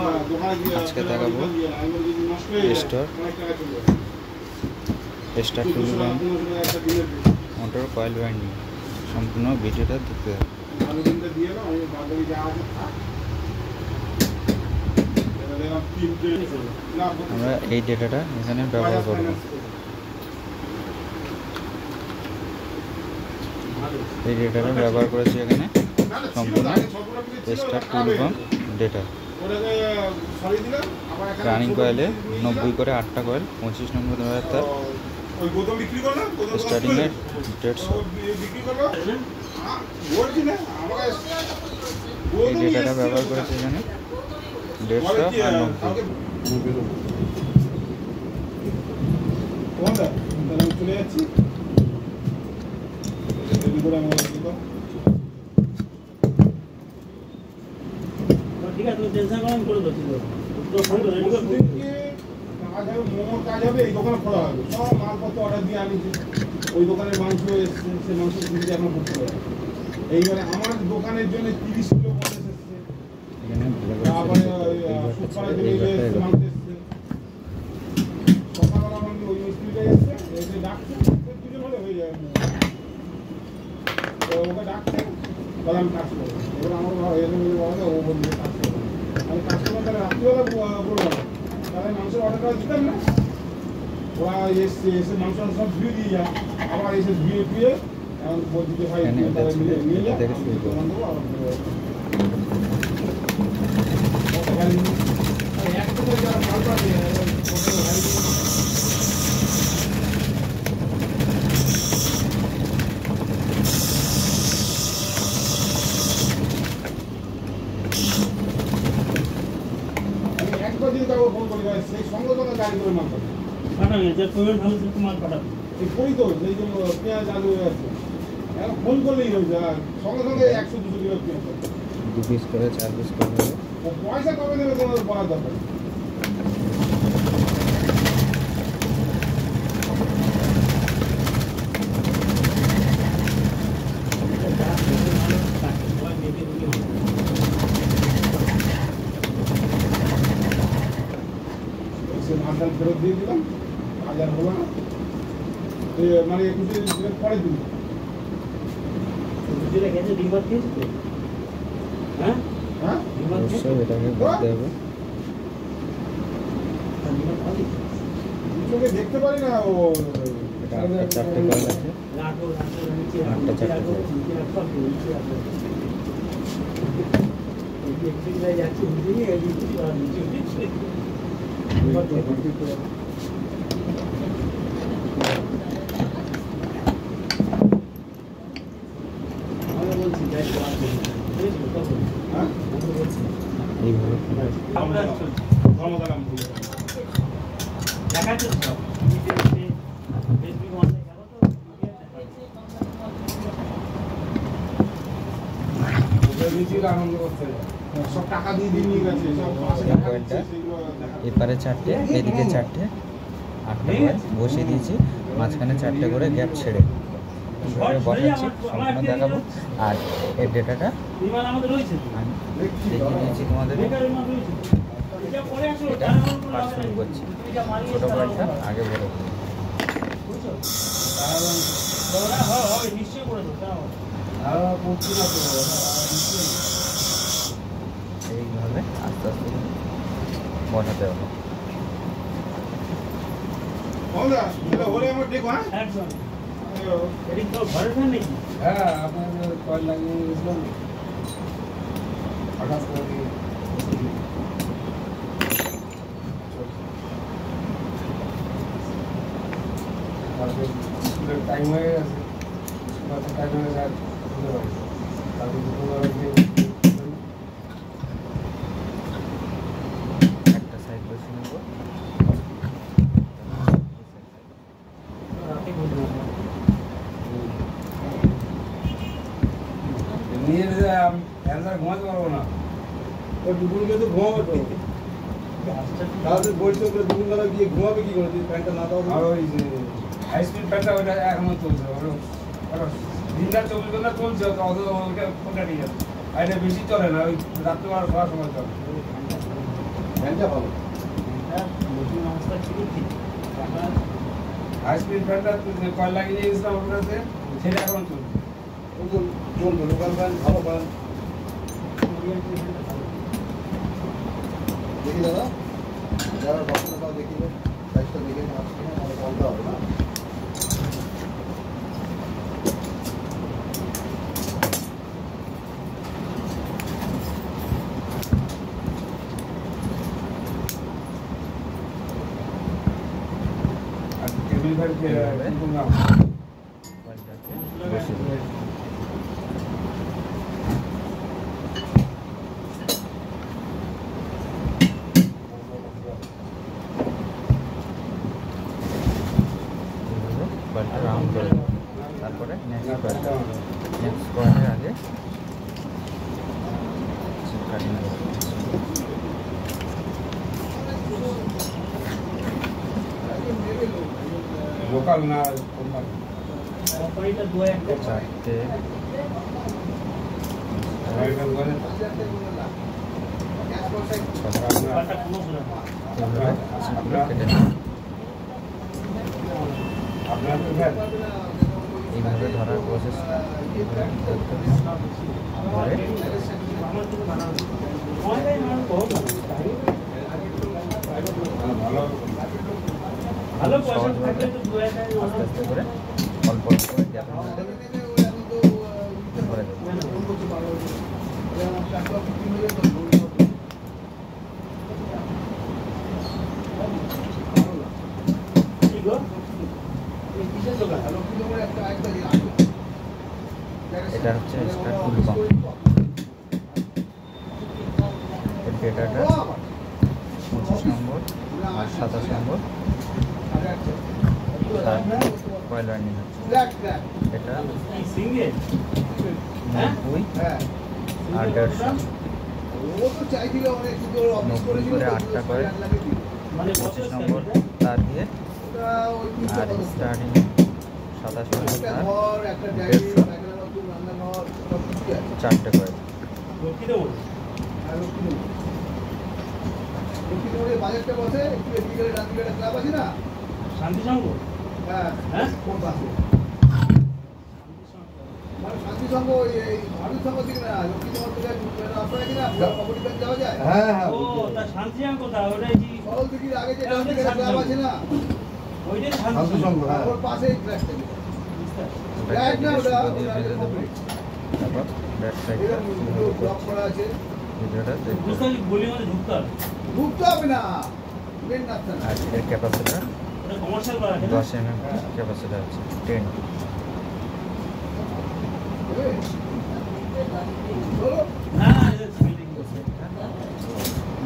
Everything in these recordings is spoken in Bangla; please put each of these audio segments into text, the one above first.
আজকে দেখাবো স্টার টুল ব্যান্ড মোটর কয়েল ব্যান্ডিং। সম্পূর্ণ ভিডিওটা দেখতে হবে। আমরা এই ডেটাটা এখানে ব্যবহার করব। এই ডেটাটা ব্যবহার করেছি এখানে সম্পূর্ণ স্টার টুল ব্যান্ড ডেটা। রানিং কয়েলে 90 করে 8টা কয়েল, 25 নম্বর তার স্টার্টিংয়ের 150। এই ডেটাটা ব্যবহার করেছি এখানে 150 আর 90। ঠিক আছে, তুমি টেনশন করো, আমি করে দিচ্ছি। কাজ হবে এই দোকানে খোলা হবে, সব মালপত্র অর্ডার দিয়ে আনিছি। ওই দোকানের মাংস এসছে, সে মাংস কিনতে এখন করতে হবে। এইবারে আমার দোকানের জন্য 30 কিলো মাংস এসছে, তারপরে শুক্রবার জন্য মাংস এসছে। সকালবেলা মানে ওই মিস্ত্রিটা এসছে, এসে ডাকছে, 2জন হলে হয়ে যাবে। তো ওকে ডাকছে, বলে আমি কাজ করবো। এবার আমার ও বলবে কাজ করবো, আমি কাজ করবো। তাহলে রাত্রিবেলা বলবো তাহলে মাংসের অর্ডারটা দিতাম না। ওরা এসে মাংস সব ধুয়ে দিয়ে যায়, আবার এসে ধুয়ে এখন বলছি যে ভাই নিয়ে যায় একবার যদি কাউকে ফোন করি সেই সঙ্গে সঙ্গে গাড়ি করে মাল পাঠাবে। পাঠাবে যে পেমেন্ট ভালো সে মাল পাঠাবে। এই কই তো সেই জন্য পেঁয়াজ আলু আছে, এখন ফোন করলেই হয়ে যায়, সঙ্গে সঙ্গে 100-200 কিলো পেঁয়াজ 2 পিস করে 4 পিস করে। ও পয়সা কবে দেবে তোমাদের বলার দরকার। মালটা ফেরত দিয়ে দিলাম, বাজার হলো না মানে 21 দিনের পরের দিন। 21 দিনে গেছে ডিমার খেয়েছে। হ্যাঁ হ্যাঁ অবশ্যই এটাকে করতে হবে। চোখে দেখতে পারি না। ও এটা 4টে কয়েল আছে, 8টা 4টে সব টাকা দিয়ে নিয়ে গেছে। এপারে 4টে, এদিকে 4টে, 8টা কয়েল বসিয়ে দিয়েছি, মাঝখানে 4টে করে গ্যাপ ছেড়ে বসাচ্ছি, সম্পূর্ণ দেখাবো। আর এর ডেটাটা দেখিয়ে দিয়েছি তোমাদের। এটা পার্ট শুরু করছি, ছোটো কয়েলটা আগে বড় করি। এইভাবে আস্তে আস্তে বসাতে হবে। হ্যাঁ আপনার কয়েল লাগিয়ে গেছিলাম হঠাৎ করে স্কুলের টাইম হয়ে গেছে, টাইম হয়ে গেছে একটা সাইড বসে নেব। নিয়ে ঘুমাতে পারবো না, ওই দুপুর কিন্তু ঘুমাবো তো। তাহলে বলছো দুপুর বেলা গিয়ে ঘুমাবে কি করে ফ্যানটা না দাও? আর ওই হাই স্পিড ফ্যানটা ওইটা এখনো চলছে, দিনটা 24 ঘন্টা চলছে, ওটা ঠিক আছে। আর এটা বেশি চলে না, ওই রাত্রে আর খাওয়ার সময় চলে। ফ্যানটা ভালো। নতুন অবস্থা ছিল ঠিক হাই স্পিড ফ্যানটা কয়েল লাগিয়ে নিয়ে গেছিলাম ওর কাছে, সেটা এখন চলছে। চলবে লোকাল ফ্যান ভালো ফ্যান। দেখি দাদা যারা পছন্দ দেখিবে সাইজটা দেখে আমাদের বলতে হবে না। আর টেবিল ফ্যান কিরকম দাম? কয়েলটাকে বসিয়ে দেবো। এইভাবে কয়েলটা রাউন্ড করে দেবো। তারপরে নেক্সট কয়েলের আগে কাটিং দেবো। লোকাল না কোম্পানি? কোম্পানিটা 2-1 চারটে আমেরিকান করে ছটা ব্যাপারটা কোনো শোনা না। এইভাবে চিপগুলো কেটে নেবো। আপনার তো ফ্যান এইভাবে ধরার প্রসেস ধরে আমার তো বানানো অনলাইন মানে বহুত ভালো ভালো পয়সা সহজভাবে থাকলে তো 2-1 আস্তে আস্তে করে অল্প অল্প করে গ্যাপের মধ্যে করে দেবো। কি গো এই কিসের দোকান? এটা হচ্ছে এক্সট্রা টুল পাম্প। এর ডেটাটা 25 নম্বর আর 27 নম্বর তার কয়েল রানিং হচ্ছে। এটা কি সিঙ্গেল? 90 আর 150, 90 করে 8টা করে মানে 25 নম্বর তার দিয়ে আর স্টার্টিং 27 নম্বর তার 150 চারটে করে। লক্ষ্মীতে বলে বাজারটা বসে একটু বিকেলে রাত বিকেলে ক্লাব আছে না? শান্তি সংঘ হ্যাঁ হ্যাঁ কোন পাশে? মানে শান্তি সংঘ এই ভারত সংঘ থেকে না লক্ষ্মী সংঘ থেকে রাস্তা আছে না কমিটি ব্যাংক যাওয়া যায়? হ্যাঁ হ্যাঁ ও তা শান্তি সংঘ কোথায়? ওটাই কি সরল দিঘির আগে যে ডান দিকে ক্লাব আছে না? ওইটাই শান্তি শান্তি সংঘ সংঘ ওর পাশেই ফ্ল্যাটটা ফ্ল্যাট না ওটা তারপর ব্যাক সাইডটা ব্লক করা আছে ভিডিওটা দেখতে বুঝতে পারছি গলির মধ্যে ঢুকতে হবে ঢুকতে হবে না মেন রাস্তা না আর এর ক্যাপাসিটার ওটা কমার্শিয়াল করা আছে না? 10 mm ক্যাপাসিটার আছে 10। চলো না না এটা ছেড়ে দিই।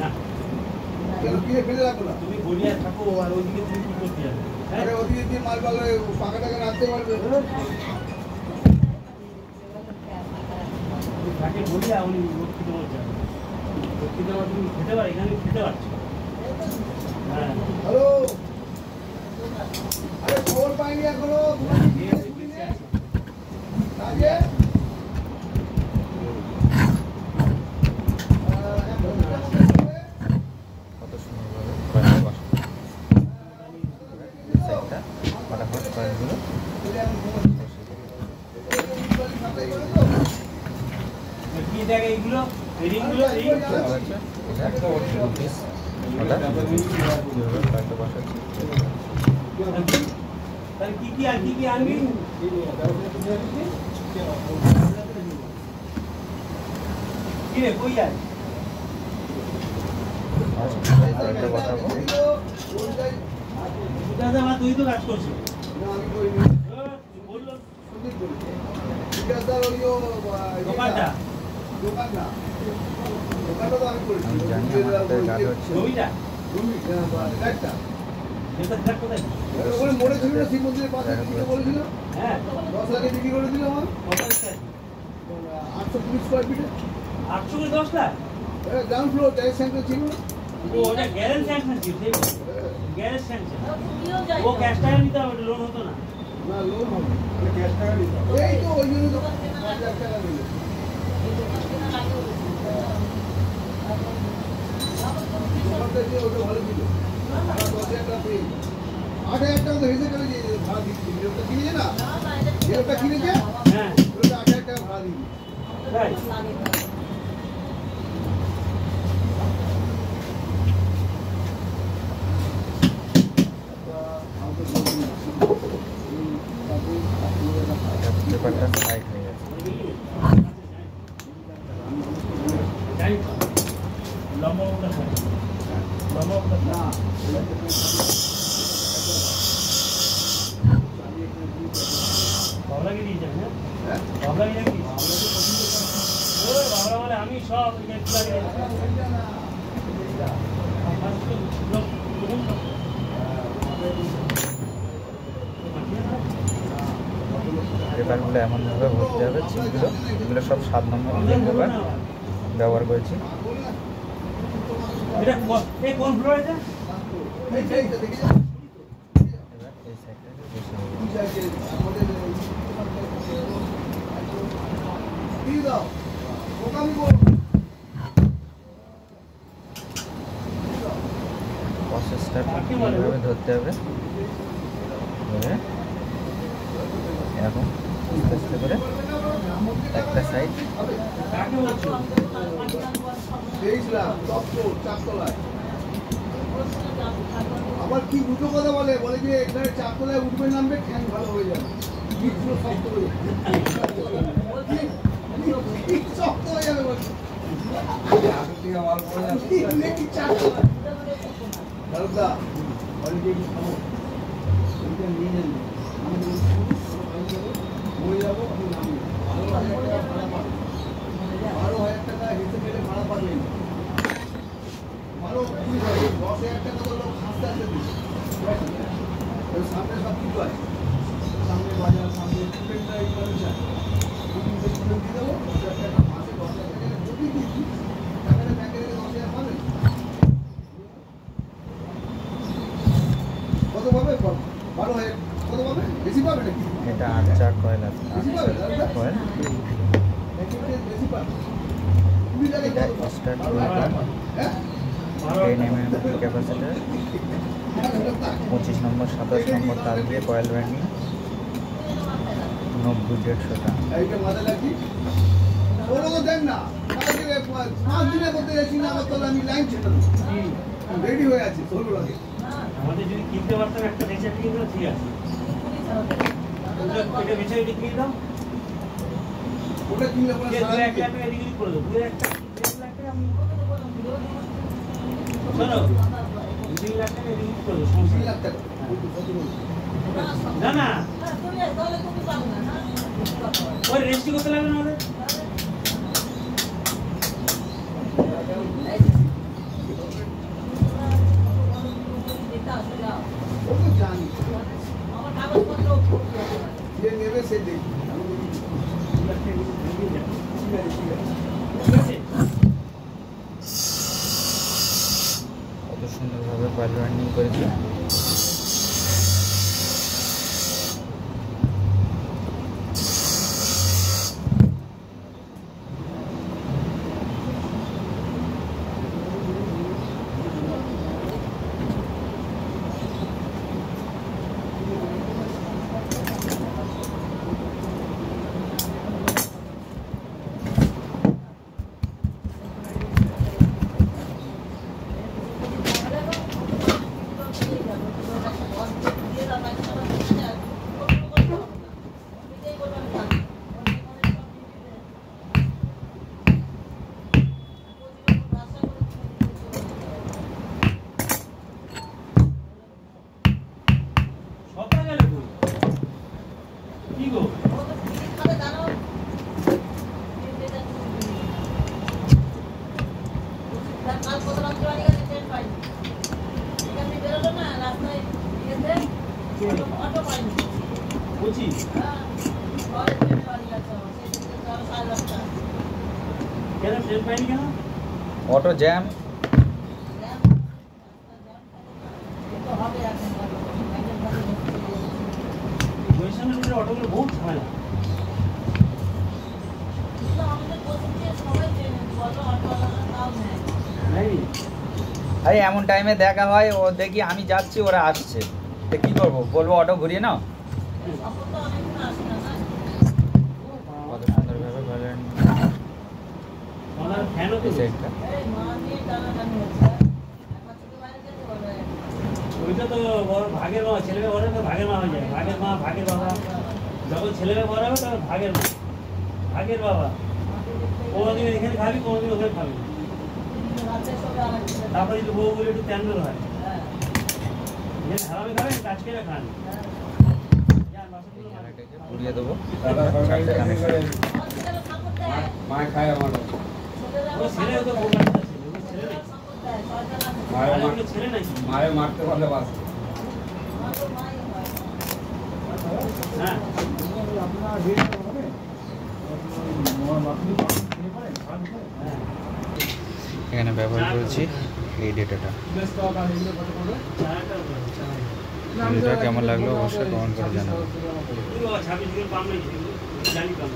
না কেন কি ফেলে রাখো না তুমি গড়িয়া থাকো আর ওইদিকে তুমি কি করতে যাবে? হ্যাঁ আরে ওদিকে দিয়ে মাল পাগলে পাকা টাকা রাখতে পারবে তাকে গড়িয়া উনি লক্ষ্মীতে বলছে লক্ষ্মীতে তুমি খেতে পারো এখানে খেতে পারছো হ্যাঁ হ্যালো আরে খবর পাইনি এখনো কাজে কত সুন্দরভাবে কয়েলটা বসানো। সাইডটা ফটাফট কয়েলগুলো বসিয়ে দেবো। কি দেখে এইগুলো রিংগুলো রিং এটা হচ্ছে এটা 2 পিস ওটা কীভাবে কয়েলটা বসাচ্ছি। তাহলে কি আর কি আনবি কি রে কই আর কয়েলটা বসাবো। দাদা মা তুই তো কাজ করছিস আমি করিনি বললো সন্দীপ করেছে বিকাশদার ওইও দোকানটা দোকানটা তো আমি করেছি আমি জানি আমার হাতে কাজ হচ্ছে। জমিটা একটা যেটা দেখ কোথায় ওখানে মোড়ে ছিল না শিব মন্দিরের পাশে বিক্রি করেছিল হ্যাঁ 10 লাখে বিক্রি করেছিল আমার কত আছে 820 স্কোয়ার ফিটে 800 করে 10 lakh ground floor garage centre ছিল ও ওটা গ্যারেজ স্যাংশন ছিল সেই গ্যারেজ স্যাংশন ও ক্যাশ টাকা নিতে হবে লোন হতো না না লোন হবে ক্যাশ টাকা দিতে হবে এই তো ওই জন্য তো 5 লাখ টাকা দিল হয়েছে ওটা ভালো ছিল 10,000 টাকা পেয়ে 8,000 টাকা তো হেসে গেলে ভাড়া দিচ্ছি ওটা কিনেছে না ওটা কিনেছে হ্যাঁ ওটা 8,000 টাকা ভাড়া দিচ্ছি তাই পেপারটা সাইড হয়ে গেছে। জানি তো লম্বা ওটা লম্বা ওটা না বাবলাকে দিয়েছেন হ্যাঁ বাবলাকে দিয়েছি বাবলা বলে আমি সব পেপারগুলো এমনভাবে ভরতে হবে চিপগুলো, এগুলো সব 7 নম্বর পেপার ব্যবহার করেছি। এটা কোন ফ্লোর এটা এবার এই সাইডটা বসে প্রসেসটা ঠিকভাবে ধরতে হবে। ধরে এরকম আস্তে আস্তে করে একটা সাইড কাকে বলছো আবার কি দুটো কথা বলে যে এখানে চারতলায় উঠবে নামবে ঠ্যাং ভালো হয়ে যাবে পিঠগুলো শক্ত হয়ে যাবে পিঠ শক্ত হয়ে যাবে বলছি আগের থেকে আমার পড়ে যাচ্ছে কি চারতলায় দাদা অলরেডি খাবো ওইটা নিয়ে নেন আমি বলে যাবো আমি নামি 12,000 টাকা হিসেবে গেলে ভাড়া পাবেন 10,000 টাকা তো লোক হাসতে হাসতে দিচ্ছে সামনে সব কিছু আছে সামনে বাজার সামনে স্টুডেন্টরা এই মানুষ আছে দিয়ে দেবো 10,000 টাকা মাসে 10,000 টাকা যদি দিচ্ছি টাকাটা ব্যাংকে রেখে 10,000 পাবেন কত পাবে 12,000 কত পাবে বেশি পাবে নাকি এটা 8 কয়েল আছে। বেশি পাবে কয়েল বেশি পাবে তুমি জায়গায় এটা স্টার্ট করলাম। হ্যাঁ 10 mm ক্যাপাসিটার 25 নম্বর 27 নম্বর তার দিয়ে কয়েল ব্যান্ডিং 90-150 টাকা। এইটা মাথায় রাখি ওরা তো দেন না আমাকে 5 দিনে করতে যাচ্ছি না আমার তো আমি লাইন ছেড়ে দেবো রেডি হয়ে আছি 16 আগে আমাদের যদি কিনতে পারতাম একটা বেচে কিনে দিলে ঠিক আছে এটা বেচে এটা কিনে দাও ওটা কিনলে পরে 1 সারা লাখ টাকা এদিকে করে দেবো 2 লাখ টাকা 1 লাখ টাকা আমি শোনো 2 লাখ টাকা এদিকে করে দেবো 3 লাখ টাকা না না ওই রেজিস্ট্রি করতে লাগবে না আমাদের ও তো জানি যে নেবে সে দেখি আমি দেখি 2 লাখ টাকা এদিকে যাবে ঠিক আছে কত সুন্দরভাবে কয়েল ব্যান্ডিং করেছি। ऑटो जैम অটোগুলো বহুত ঝামেলা আরে এমন টাইমে দেখা হয়, ও দেখি আমি যাচ্ছি ওরা আসছে, তো কী করবো, বলবো অটো ঘুরিয়ে নাও। কত সুন্দরভাবে বলেন আমার ফ্যানও তো এই সাইডটা। ওইটা তো বড় ভাগের মা, ছেলে মেয়ে বড় তো ভাগের মা হয়ে যায়, ভাগের মা ভাগের বাবা। যখন ছেলে মেয়ে বড় হবে তখন ভাগের মা ভাগের বাবা। কোনোদিন এখানে খাবি, কোনোদিন ওখানে খাবি। তারপরে যদি বউ বলে একটু প্যান্ডেল হয়, এখানে হারামে খাবেন, কাজ করে খান। ঘুরিয়ে দেবো। দাদা সরকারি চাকরি করে মায় খায় আমার ও ছেলে তো বউ বাড়িতে আছে, ও ছেলে নেই। মায়ের আর ওগুলো ছেলে নাকি? মায়ের মারতে পারলে বাস হ্যাঁ আপনার রেট হবে আপনি হ্যাঁ। এখানে ব্যবহার করেছি এই ডেটাটা। স্টক আর এগুলো কত পড়বে? চারটা হবে, চারটা। ভিডিওটা কেমন লাগলো অবশ্যই কমেন্ট করে জানাবেন। পুরো 26 কিলো পাম নাকি? জানি পাম।